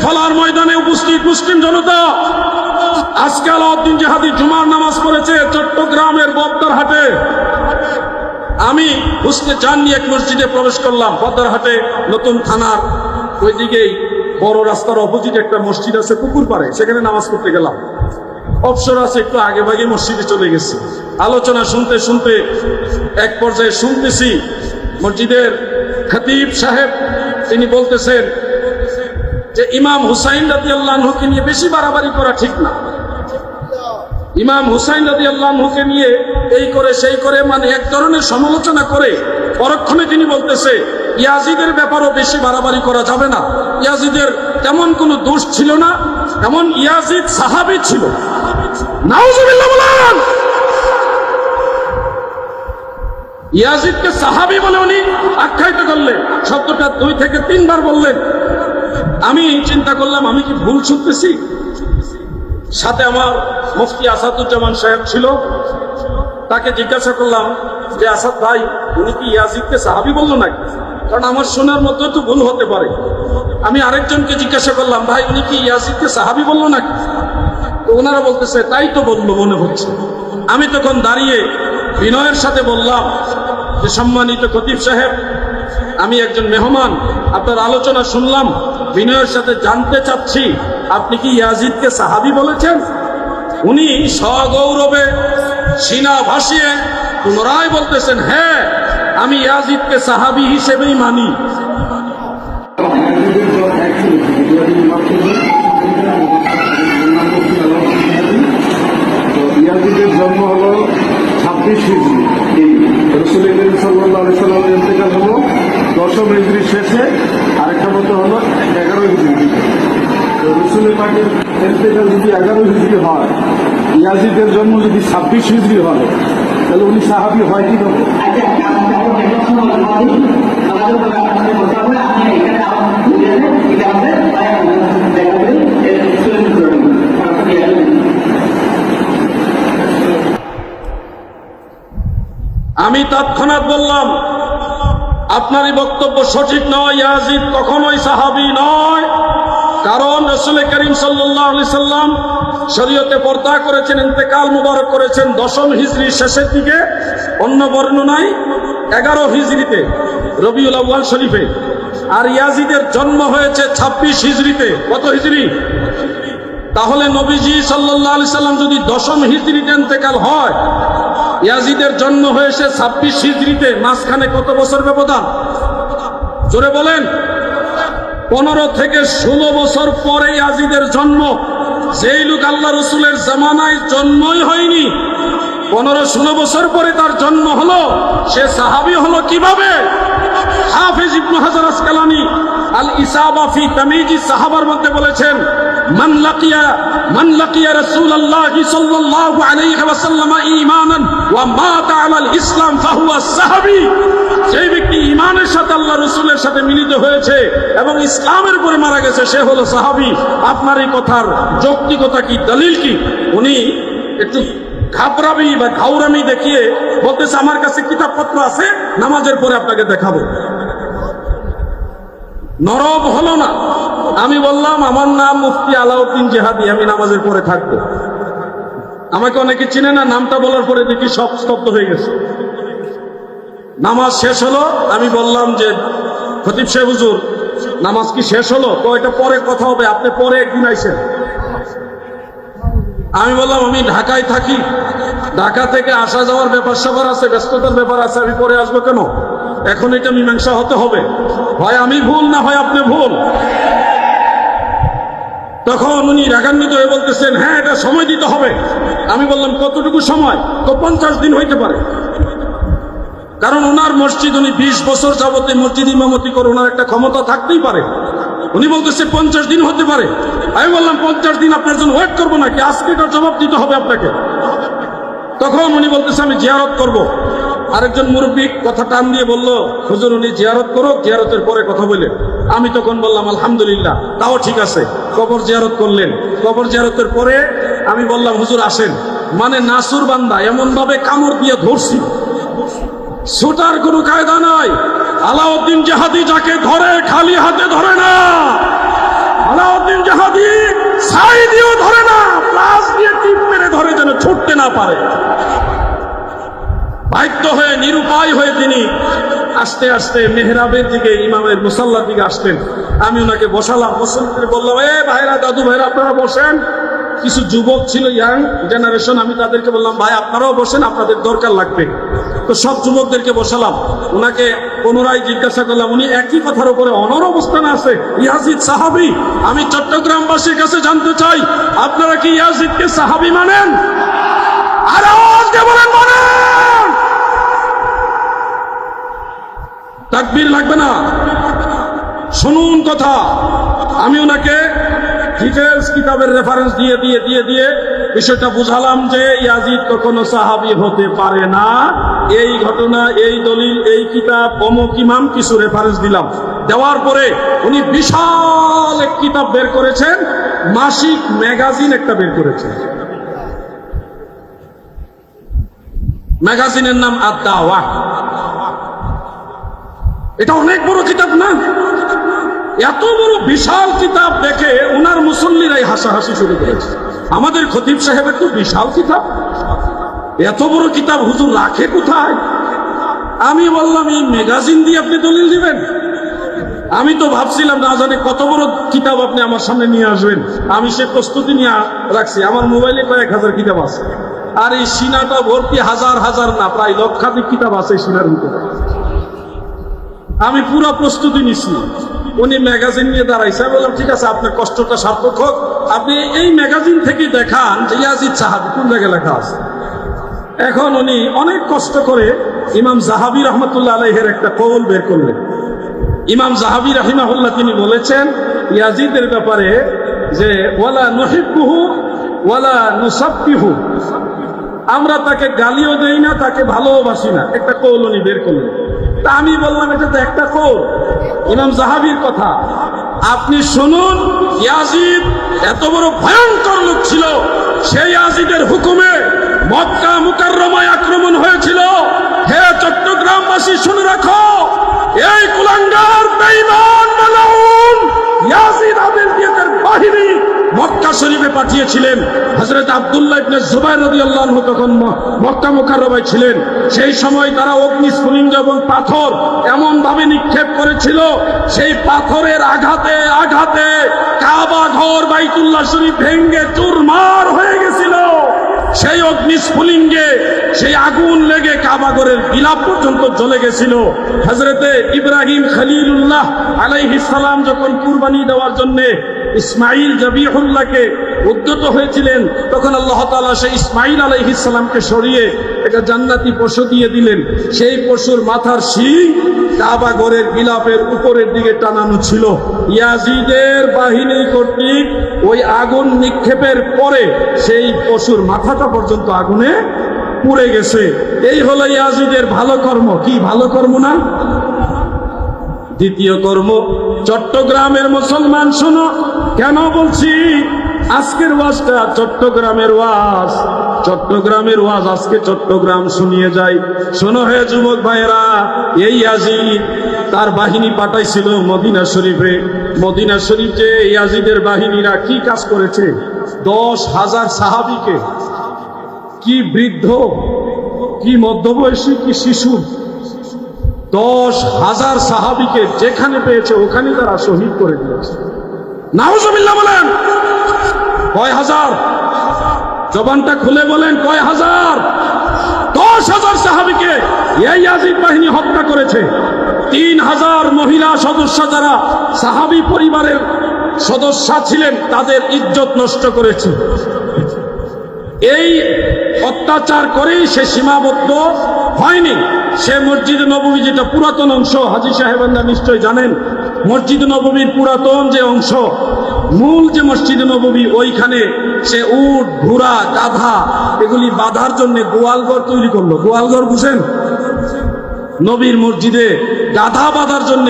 খোলার ময়দানে উপস্থিত মুসলিম জনতা, আজকে আলাউদ্দিন জিহাদি জুমার নামাজ পড়েছে চট্টগ্রামের বদ্দারহাটে। আমি হুসনে জান নিয়ে এক মসজিদে প্রবেশ করলাম। বদ্দারহাটে নতুন থানার ওইদিকেই বড় রাস্তার অপোজিটে একটা মসজিদ আছে পুকুর পাড়ে, সেখানে নামাজ পড়তে গেলাম। অবসর আছে, একটু আগে ভাগে মসজিদে চলে গেছি। আলোচনা শুনতে শুনতে এক পর্যায়ে শুনতেছি মসজিদের খতিব সাহেব তিনি বলতেছেন যে ইমাম হুসাইন রাদিয়াল্লাহু আনহুকে নিয়ে বেশি বাড়াবাড়ি করা ঠিক না। ইমাম হুসাইন রাদিয়াল্লাহু আনহুকে নিয়ে এই করে সেই করে, মানে এক ধরনের সমালোচনা করে পরক্ষণে তিনি বলতেছে ইয়াজিদের ব্যাপারও বেশি বাড়াবাড়ি করা যাবে না। ইয়াজিদের তেমন কোনো দোষ ছিল না, এমন ইয়াজিদ সাহাবী ছিল। নাউজুবিল্লাহ বলেন। ইয়াজিদকে সাহাবী বলে উনি আখ্যায়িত করলেন, শব্দটা 2 থেকে 3 বার বললেন। আমি চিন্তা করলাম আমি কি ভুল শুনতেছি। সাথে আমার মুফতি আসাদুজ্জামান সাহেব ছিল, তাকে জিজ্ঞাসা করলাম যে আসাদ ভাই, উনি কি ইয়াজিদকে সাহাবী বললো নাকি? কারণ আমার শোনার মতো তো ভুল হতে পারে। আমি আরেকজনকে জিজ্ঞাসা করলাম, ভাই উনি কি ইয়াজিদকে সাহাবী বললো নাকি? তো ওনারা বলতেছে তাই তো বললো মনে হচ্ছে। আমি তখন দাঁড়িয়ে বিনয়ের সাথে বললাম যে সম্মানিত খতিব সাহেব, আমি একজন মেহমান, আপনার আলোচনা শুনলাম, বিনয়ের সাথে জানতে চাচ্ছি আপনি কি ইয়াজিদকে সাহাবী বলেছেন? উনি সগৌরবে সিনা ভাসিয়ে পুনরায় বলতেছেন, হ্যাঁ আমি ইয়াজিদকে সাহাবী হিসেবেই মানি। ইয়াজিদের জন্ম হলো 26 হিজরি, রাসূল সাল্লাল্লাহু আলাইহি সাল্লামের ইন্তেকাল হলো 10 হিজরি শেষে, আরেকটা মতো হলো 11 হিজরি। রাসূল পাকের ইন্তেকাল যদি 11 হিজরি হয়, ইয়াজিদের জন্ম যদি 26 হিজরি হয়, তাহলে উনি সাহাবী হয় কি হবে? আমি তৎক্ষণাৎ বললাম আপনারই বক্তব্য সঠিক নয়, ইয়াজিদ কখনোই সাহাবী নয়। কারণ রাসূল করিম সাল্লাল্লাহু আলাইহি সাল্লাম শরীয়তে পর্দা করেছেন, ইন্তেকাল মুবারক করেছেন 10 হিজরির শেষের দিকে, অন্য বর্ণনায় 11 হিজরিতে রবিউল আউয়াল শরীফে। আর ইয়াজিদের জন্ম হয়েছে 26 হিজরিতে। কত হিজরি? তাহলে নবীজি সাল্লাল্লাহু আলাইহি সাল্লাম যদি 10 হিজরিতে ইন্তেকাল হয়, ইয়াজিদের জন্ম হয়েছে 26 হিজরিতে, মাঝখানে কত বছর ব্যবধান? জোরে বলেন। 15 থেকে 16 বছর পরে ইয়াজিদের জন্ম। যেই লোক আল্লাহ রসুলের জামানায় জন্মই হয়নি, 15-16 বছর পরে তার জন্ম হলো, সে সাহাবী হলো কিভাবে? হাফেজ ইবনে হাজার আসকালানী আল ইসাবা ফি তামিজি সাহাবার মধ্যে বলেছেন, মান লাকিয়া রাসূলুল্লাহি সাল্লাল্লাহু আলাইহি ওয়াসাল্লাম ঈমানান ওয়া মাতা আলাল ইসলাম ফাহুয়া সাহাবী। সেই ব্যক্তি ঈমানের সাথে আল্লাহ রাসূলের সাথে মিলিত হয়েছে এবং ইসলামের উপরে মারা গেছে, সে হলো সাহাবী। আপনার এই কথার যৌক্তিকতা কি, দলিল কি? উনি একটু ঘাবড়ামি বা ঘাউরামি দেখিয়ে বলতেছে আমার কাছে কিতাবপত্র আছে, নামাজের পরে আপনাকে দেখাবো। নরব হলো না। আমি বললাম আমার নাম মুফতি আলাউদ্দিন জিহাদি, আমি নামাজের পরে থাকবো। আমাকে অনেকে চিনে না, নামটা বলার পরে দেখি সব স্তব্ধ হয়ে গেছে। নামাজ শেষ হলো, আমি বললাম যে খতিব সাহেব হুজুর নামাজ কি শেষ হলো? তো এটা পরে কথা হবে, আপনি পরে একদিন আইসেন। আমি বললাম আমি ঢাকায় থাকি, ঢাকা থেকে আসা যাওয়ার ব্যাপার স্যাপার আছে, ব্যস্ততার ব্যাপার আছে, আমি পরে আসবো কেন? এখন এটা মীমাংসা হতে হবে, হয় আমি ভুল না হয় আপনি ভুল। তখন উনি রাগান্বিত হয়ে বলতেছেন, হ্যাঁ এটা সময় দিতে হবে। আমি বললাম কতটুকু সময়? তো 50 দিন হইতে পারে। কারণ ওনার মসজিদ, উনি 20 বছর যাবতে মসজিদ ইমামতি করে, ওনার একটা ক্ষমতা থাকতেই পারে। উনি বলতেছে 50 দিন হতে পারে। আমি বললাম 50 দিন আপনার জন্য ওয়েট করবো নাকি? আজকে এটার জবাব দিতে হবে আপনাকে। তখন উনি বলতেছে আমি জিয়ারত করব। আরেকজন মুরব্বী কথা টান দিয়ে বলল, হুজুর উনি জিয়ারত করো, জিয়ারতের পরে কথা বলে। আমি তখন বললাম আলহামদুলিল্লাহ, তাও ঠিক আছে। কবর জিয়ারত করলেন। কবর জিয়ারতের পরে আমি বললাম হুজুর আসেন। মানে নাসুর বান্দা এমন ভাবে কামড় দিয়ে ধরছি, ছুটার কোনো কায়দা নাই। আলাউদ্দিন জিহাদি যাকে ধরে খালি হাতে ধরে না। আলাউদ্দিন না পারে। বাধ্য হয়ে নিরুপায় হয়ে তিনি আস্তে আস্তে মেহরাবের দিকে, ইমামের মুসাল্লার দিকে আসতেন। আমি ওনাকে বসালাম, মুসল্লিদের বললাম, ভাইরা, দাদু ভাইরা, আপনারা বসেন। কিছু যুবক ছিল, ইয়াং জেনারেশন, আমি তাদেরকে বললাম, ভাই আপনারাও বসেন, আপনাদের দরকার লাগবে। তো সব যুবকদেরকে বসালাম। ওনাকে পুনরায় জিজ্ঞাসা করলাম, উনি একই কথার উপরে অনর অবস্থানে আছে, ইয়াজিদ সাহাবী। আমি চট্টগ্রামবাসীর কাছে জানতে চাই, আপনারা কি ইয়াজিদকে সাহাবী মানেন? আর আওয়াজ দিয়ে বলেন মানেন। তাকবীর লাগবে না, শুনুন কথা। আমি ওনাকে ডিটেলস কিতাবের রেফারেন্স দিয়ে দিয়ে দিয়ে দিয়ে বিষয়টা বুঝালাম যে ইয়াজিদ কখনো সাহাবী হতে পারে না। এই ঘটনা, এই দলিল, এই কিতাব, অমুক ইমাম, কিছু রেফারেন্স দিলাম। দেওয়ার পরে উনি বিশাল এক কিতাব বের করেছেন, মাসিক ম্যাগাজিন একটা বের করেছেন। ম্যাগাজিনের নাম আদ-দাওয়া। এটা অনেক বড় কিতাব না? এত বড় বিশাল কিতাব দেখে উনার মুসল্লিরাই হাসাহাসি শুরু করেছে। আমাদের খতিব সাহেবের তো বিশাল কিতাব, এত বড় কিতাব হুজুর রাখে কোথায়? আমি বললাম, এই ম্যাগাজিন দিয়ে আপনি দলিল দিবেন? আমি তো ভাবছিলাম না জানি কত বড় কিতাব আপনি আমার সামনে নিয়ে আসবেন। আমি সে প্রস্তুতি নিয়ে রাখছি, আমার মোবাইলে কয়েক হাজার কিতাব আছে, আর এই সিনাটা ভর্তি হাজার হাজার না, প্রায় লক্ষাধিক কিতাব আছে সিনার ভিতরে। আমি পুরো প্রস্তুতি নিছি। উনি ম্যাগাজিন নিয়ে দাঁড়াইছে, বললাম ঠিক আছে, আপনার কষ্টটা সার্থক হোক, আপনি এই ম্যাগাজিন থেকে দেখান যে ইয়াজিদ সাহাবী কোন জায়গায় লেখা আছে। এখন উনি অনেক কষ্ট করে ইমাম জাহাবী রহমতুল্লাহ আলাইহির একটা কওল বের করলেন। ইমাম জাহাবী রাহিমাহুল্লাহ তিনি বলেছেন ইয়াজিদের ব্যাপারে যে ওয়ালা নুহিব্বুহু ওয়ালা নুসাব্বিহু, আমরা তাকে গালিও দেই না, তাকে ভালোবাসি না। একটা কওল উনি বের করলেন। তা আমি বললাম, এটা তো একটা কওল, ইমাম জাহাবীর কথা, আপনি শুনুন। ইয়াজিদ এত বড় ভয়ঙ্কর লোক ছিল, সেই ইয়াজিদের হুকুমে মক্কা মুকাররমায় আক্রমণ হয়েছিল। হে চট্টগ্রামবাসী শুনে রাখো, এই কুলাঙ্গার বেঈমান মালাউন ইয়াজিদ আবেদিয়াতের বাহিনী মক্কা শরীফে পাঠিয়েছিলেন। হযরত আব্দুল্লাহ ইবনে জুবাইর রাদিয়াল্লাহু আনহু তখন মক্কা মুকাররমায় ছিলেন। সেই সময় তারা অগ্নিস্ফুলিঙ্গ এবং পাথর এমন ভাবে নিক্ষেপ করেছিল, সেই পাথরের আঘাতে আঘাতে কাবা ঘর বাইতুল্লাহ শরীফ ভেঙে চুরমার হয়ে গেছিল। সেই অগ্নিস্ফুলিঙ্গে সেই আগুন লেগে কাবা ঘরের গিলাফ পর্যন্ত জ্বলে গেছিল। হযরতে ইব্রাহিম খলিলুল্লাহ আলাইহিস সালাম যখন কুরবানি দেওয়ার জন্য ইসমাইল জবিহুল্লাহকে উদ্যত হয়েছিলেন, তখন আল্লাহ তাআলা সেই ইসমাইল আলাইহিস সালামকে সরিয়ে একটা জান্নাতি পশু দিয়ে দিলেন। সেই পশুর মাথার শিং কাবা ঘরের গিলাফের উপরের দিকে টানানো ছিল। ইয়াজিদের বাহিনী কর্তৃক ওই আগুন নিক্ষেপের পরে সেই পশুর মাথাটা পর্যন্ত আগুনে পুড়ে গেছে। এই হলো ইয়াজিদের ভালো কর্ম। কি ভালো কর্ম না? দ্বিতীয় কর্ম, চট্টগ্রামের মুসলমান শোনো, কেন বলছি আজকের ওয়াজটা চট্টগ্রামের ওয়াজ। চট্টগ্রামের ওয়াজ আজকে চট্টগ্রাম শুনিয়ে যায়। শোনো হে যুবক ভাইয়েরা, এই ইয়াজিদ তার বাহিনী পাঠাইছিল মদিনা শরীফে। মদিনা শরীফ যে ইয়াজিদের বাহিনীরা কি কাজ করেছে, 10,000 সাহাবীকে, কি বৃদ্ধ, কি মধ্যবয়সী, কি শিশু, 10,000 সাহাবীকে যেখানে পেয়েছে ওখানে তারা শহীদ করে দিয়েছে। নাউজুবিল্লাহ বলেন। কয় হাজার? জবানটা খুলে বলেন, কয় হাজার? 10,000 সাহাবীকে এই ইয়াজিদ বাহিনী হত্যা করেছে। 3,000 মহিলা সদস্য যারা সাহাবী পরিবারের সদস্য ছিলেন তাদের ইজ্জত নষ্ট করেছে। এই অত্যাচার করেই সে সীমাবদ্ধ হয়নি। সে মসজিদ নববী, যেটা পুরাতন অংশ, হাজী সাহেবানরা নিশ্চয় জানেন, মসজিদ নববীর পুরাতন যে অংশ, মূল যে মসজিদ নববী, ওইখানে সে উট, ঘোড়া, গাধা এগুলি বাঁধার জন্য গোয়ালঘর তৈরি করলো। গোয়ালঘর বুঝেন? নবীর মসজিদে গাধা বাঁধার জন্য,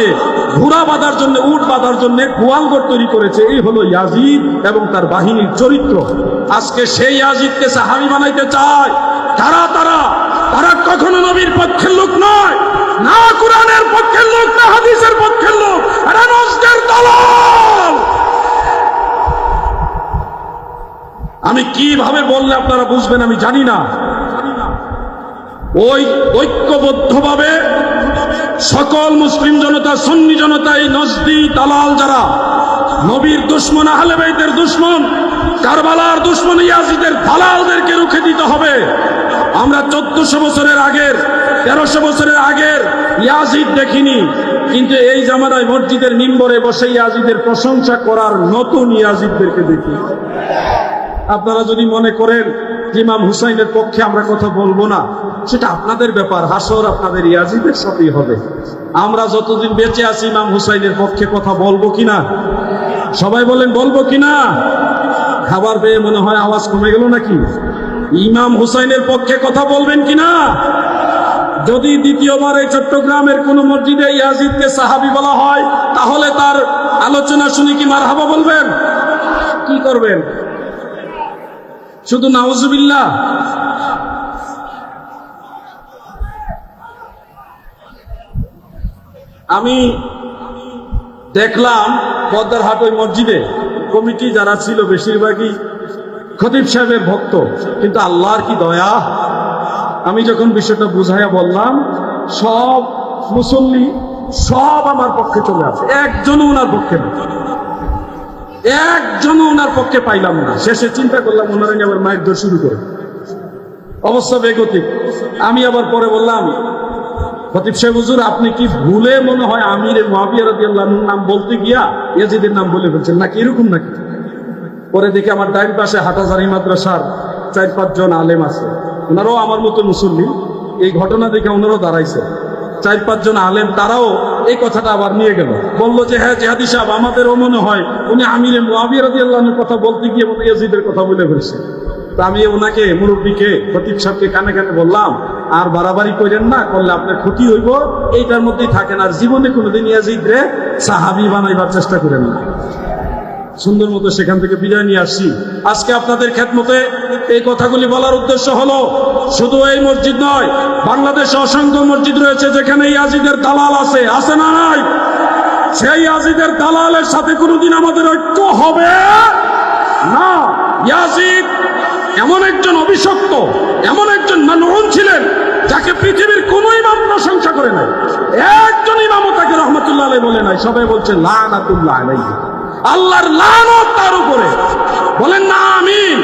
ঘোড়া বাঁধার জন্য, উট বাঁধার জন্য গোয়ালঘর তৈরি করেছে। এই হলো ইয়াজিদ এবং তার বাহিনীর চরিত্র। আজকে সেই ইয়াজিদকে সাহাবী বানাইতে চায় তারা তারা তারা কখনো নবীর পক্ষের লোক নয়, না কুরআনের পক্ষের লোক, না হাদিসের পক্ষের লোক, এরা নজদের দলাল। আমি কিভাবে বললে আপনারা বুঝবেন আমি জানি না। ওই ঐক্যবদ্ধভাবে সকল মুসলিম জনতা, সুন্নি জনতা, এই নজদি দালাল যারা নবীর দুশমন, আহলে বাইতের দুশমন, কারবালার দুশমন, ইয়াজিদের দালালদেরকে রুখে দিতে হবে। আমরা 1400 বছরের আগের, 1300 বছরের আগের ইয়াজিদ দেখিনি, কিন্তু এই জামানায় মসজিদের মিম্বরে বসে ইয়াজিদের প্রশংসা করার নতুন ইয়াজিদদেরকে দেখি। আপনারা যদি মনে করেন ইমাম হুসাইনের পক্ষে আমরা কথা বলবো না, সেটা আপনাদের ব্যাপার, হাসর আপনাদের ইয়াজিদের সাথেই হবে। আমরা যতদিন বেঁচে আছি ইমাম হুসাইনের পক্ষে কথা বলবো কিনা, সবাই বলেন বলবো কিনা? খাবার পেয়ে মনে হয় আওয়াজ কমে গেল নাকি? ইমাম হুসাইনের পক্ষে কথা বলবেন কিনা? যদি দ্বিতীয়বার এই চট্টগ্রামের কোন মসজিদে ইয়াজিদকে সাহাবী বলা হয়, তাহলে তার আলোচনা শুনে কি মারহাবা বলবেন? কি করবেন? শুধু নাউজুবিল্লাহ? আমি দেখলাম পদ্মারহাট ওই মসজিদে কমিটি যারা ছিল বেশিরভাগই খতিব সাহেবের ভক্ত, কিন্তু আল্লাহর কি দয়া, আমি যখন বিষয়টা বুঝাইয়া বললাম, সব মুসল্লি সব আমার পক্ষে চলে আসে, একজনও ওনার পক্ষে না, একজনও ওনার পক্ষে পাইলাম না। শেষে চিন্তা করলাম ওনারা নিয়ে আবার মায়ের দোষ শুরু করে, অবস্থা বেগতিক। আমি আবার পরে বললাম, খতিব সাহেব হুজুর, আপনি কি ভুলে মনে হয় আমির মুআবিয়া রাদিয়াল্লাহু আনহুর নাম বলতে গিয়া ইয়াজিদের নাম বলে ফেলছেন নাকি, এরকম নাকি? পরে দেখি আমার ডাইন পাশে হাটাজারি মাদ্রাসার 4-5 জন আলেম আছে, ওনারাও আমার মতো মুসল্লি। এই ঘটনা দেখে ওনারাও দাঁড়াইছে, 4-5 জন আলেম, তারাও এই কথাটা আবার নিয়ে গেল, বললো যে হ্যাঁ জিহাদি সাহেব, আমাদেরও মনে হয় উনি আমিরে মুআবিয়া রাদিয়াল্লাহু আনহুর কথা বলতে গিয়ে মনে ইয়াজিদের কথা বলে ফেলছে। তা আমি ওনাকে, মুরব্বীকে, খতিব সাহেবকে কানে কানে বললাম, আর বাড়াবাড়ি করেন না, করলে আপনার ক্ষতি হইব, এইটার মধ্যেই থাকেন, আর জীবনে কোনোদিন ইয়াজিদরে সাহাবী বানাইবার চেষ্টা করেন না। সুন্দর মতো সেখান থেকে বিদায় নিয়ে আসছি। আজকে আপনাদের খেদমতে এই কথাগুলি বলার উদ্দেশ্য হলো, শুধু এই মসজিদ নয়, বাংলাদেশে অসংখ্য মসজিদ রয়েছে যেখানে ইয়াজিদের দালাল আছে, আছে না নাই? সেই ইয়াজিদের দালালের সাথে কোনোদিন আমাদের ঐক্য হবে না। ইয়াজিদ এমন একজন অভিশপ্ত, এমন একজন মানউন ছিলেন, যাকে পৃথিবীর কোন ইমাম প্রশংসা করে নাই, একজন ইমামও তাকে রহমতুল্লাহ আলাইহি বলে নাই। সবাই বলছে লানাতুল্লাহ আলাইহি, আল্লাহর লানত তার উপরে, বলেন না আমিন।